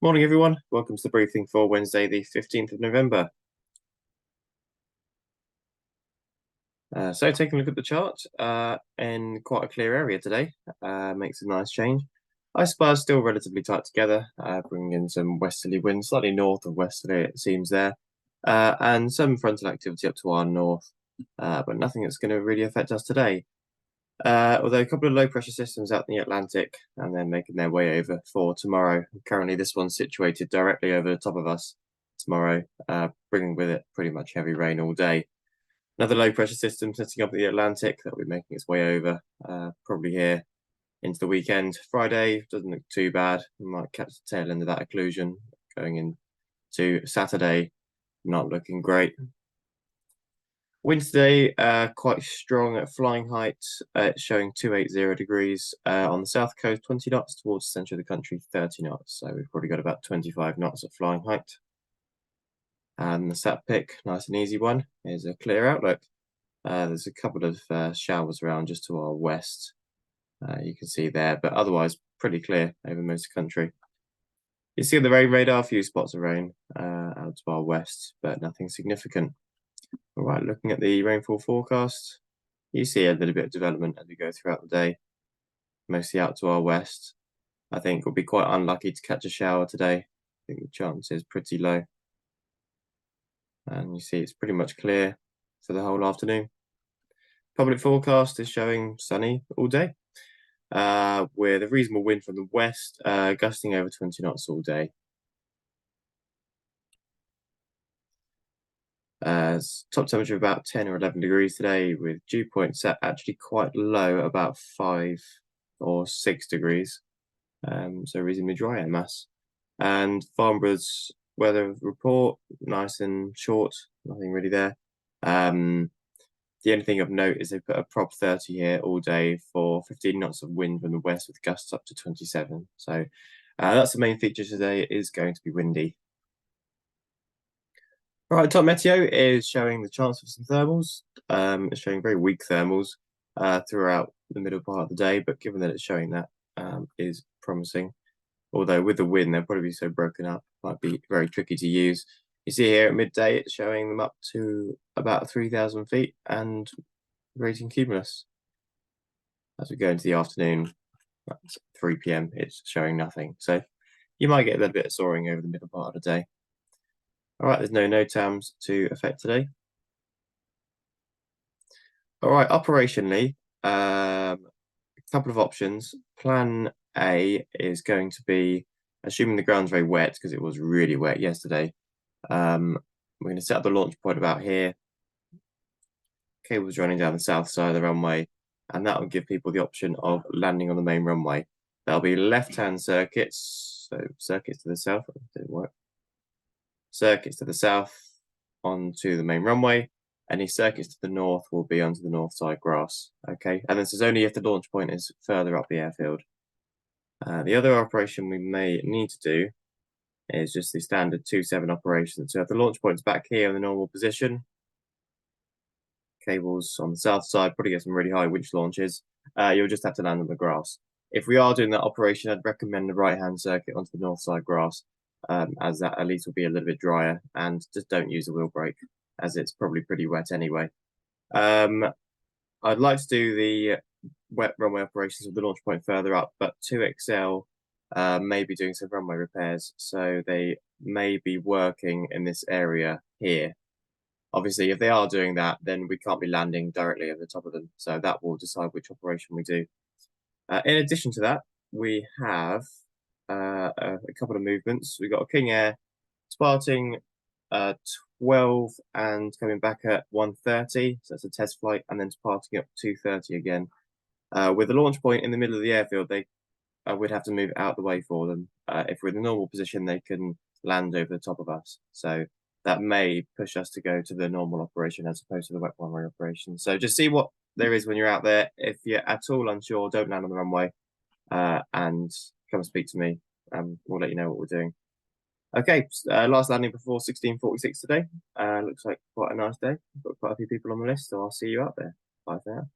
Morning, everyone. Welcome to the briefing for Wednesday, the 15th of November. So taking a look at the chart in quite a clear area today, makes a nice change. Ice bars still relatively tight together, bringing in some westerly winds, slightly north of westerly it seems there, and some frontal activity up to our north, but nothing that's going to really affect us today. Although a couple of low pressure systems out in the Atlantic and then making their way over for tomorrow. Currently, this one's situated directly over the top of us tomorrow, bringing with it pretty much heavy rain all day. Another low pressure system setting up in the Atlantic that will be making its way over, probably here into the weekend. Friday doesn't look too bad. We might catch the tail end of that occlusion going into Saturday. Not looking great. Wind today, quite strong at flying height, showing 280 degrees on the south coast, 20 knots, towards the centre of the country, 30 knots. So we've probably got about 25 knots at flying height. And the sat pick, nice and easy one, is a clear outlook. There's a couple of showers around just to our west, you can see there, but otherwise pretty clear over most of the country. You see on the rain radar a few spots of rain out to our west, but nothing significant. All right, looking at the rainfall forecast, you see a little bit of development as we go throughout the day, mostly out to our west. I think we'll be quite unlucky to catch a shower today. I think the chance is pretty low. And you see it's pretty much clear for the whole afternoon. Public forecast is showing sunny all day, with a reasonable wind from the west, gusting over 20 knots all day. Top temperature of about 10 or 11 degrees today, with dew point set actually quite low, about 5 or 6 degrees. So reasonably dry air mass. And Farnborough's weather report, nice and short, nothing really there. The only thing of note is they put a prop 30 here all day for 15 knots of wind from the west with gusts up to 27. So that's the main feature today. It is going to be windy. All right, top meteo is showing the chance of some thermals. It's showing very weak thermals throughout the middle part of the day, but given that it's showing that, is promising. Although with the wind, they'll probably be so broken up, might be very tricky to use. You see here at midday, it's showing them up to about 3,000 feet and rating cumulus. As we go into the afternoon, at 3 p.m, it's showing nothing. So you might get a little bit of soaring over the middle part of the day. All right, there's no NOTAMs to affect today. All right, operationally, a couple of options. Plan A is going to be, assuming the ground's very wet, because it was really wet yesterday, we're going to set up the launch point about here. Cables running down the south side of the runway, and that will give people the option of landing on the main runway. There'll be left-hand circuits, so circuits to the south, didn't work. Circuits to the south onto the main runway. Any circuits to the north will be onto the north side grass. Okay, and this is only if the launch point is further up the airfield. The other operation we may need to do is just the standard 2-7 operation. So if the launch point's back here in the normal position, cables on the south side, probably get some really high winch launches, you'll just have to land on the grass. If we are doing that operation, I'd recommend the right-hand circuit onto the north side grass, as that at least will be a little bit drier, and just don't use the wheel brake, as it's probably pretty wet anyway. I'd like to do the wet runway operations with the launch point further up, but 2XL may be doing some runway repairs, so they may be working in this area here. Obviously, if they are doing that, then we can't be landing directly over the top of them, so that will decide which operation we do. In addition to that, we have a couple of movements. We've got a King Air departing 12 and coming back at 1:30, so that's a test flight, and then departing at 2:30 again. With the launch point in the middle of the airfield, they would have to move out the way for them. If we're in the normal position, they can land over the top of us. So that may push us to go to the normal operation as opposed to the wet runway operation. So just see what there is when you're out there. If you're at all unsure, don't land on the runway and come speak to me. We'll let you know what we're doing. Okay, last landing before 16:46 today. Looks like quite a nice day. Got quite a few people on the list, so I'll see you out there. Bye for now.